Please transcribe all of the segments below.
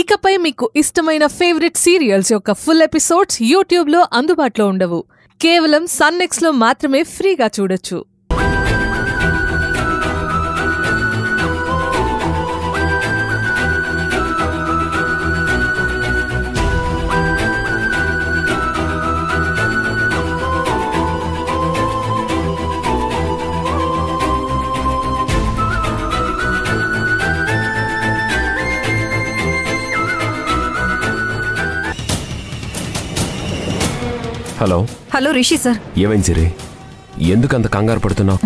ఇకపై మీకు ఇష్టమైన ఫేవరెట్ సీరియల్స్ యొక్క ఫుల్ ఎపిసోడ్స్ యూట్యూబ్లో అందుబాటులో ఉండవు. కేవలం సన్నెక్స్లో మాత్రమే ఫ్రీగా చూడొచ్చు. Hello hello Rishi sir. ఏమైంది సిరి? ఎందుకంత కంగారు పడుతున్నావు?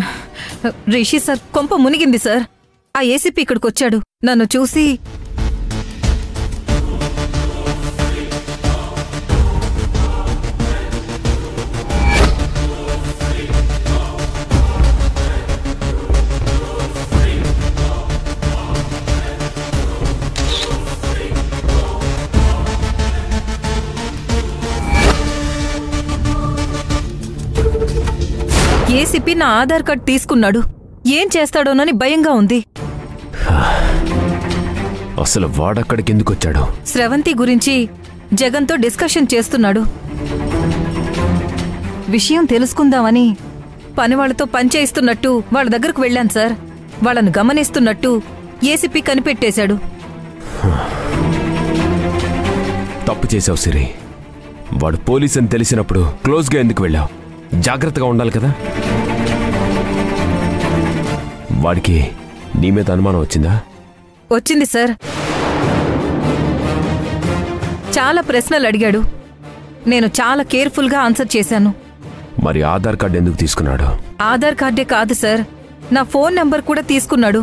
రిషి సార్, కొంప మునిగింది సార్. ఆ ఏసీపీ ఇక్కడికి వచ్చాడు. నన్ను చూసి ఏసీపీ నా ఆధార్ కార్డ్ తీసుకున్నాడు. ఏం చేస్తాడోనని భయంగా ఉంది. అసలు వాడక్కడికి ఎందుకు వచ్చాడు? స్రవంతి గురించి జగన్తో డిస్కషన్ చేస్తున్నాడు. విషయం తెలుసుకుందామని పనివాళ్లతో పనిచేయిస్తున్నట్టు వాళ్ళ దగ్గరకు వెళ్ళాను సార్. వాళ్ళను గమనిస్తున్నట్టు ఏసీపీ కనిపెట్టేశాడు. తప్పు చేసావు సిరి. వాడు పోలీస్ అని తెలిసినప్పుడు క్లోజ్గా ఎందుకు వెళ్ళావు? జాగ్రత్తగా ఉండాలి కదా. వాడికి నీ మీద అనుమానం వచ్చిందా? వచ్చింది సార్. చాలా ప్రశ్నలు అడిగాడు. నేను చాలా కేర్ఫుల్గా ఆన్సర్ చేశాను. మరి ఆధార్ కార్డు ఎందుకు తీసుకున్నాడు? ఆధార్ కార్డే కాదు సార్, నా ఫోన్ నంబర్ కూడా తీసుకున్నాడు.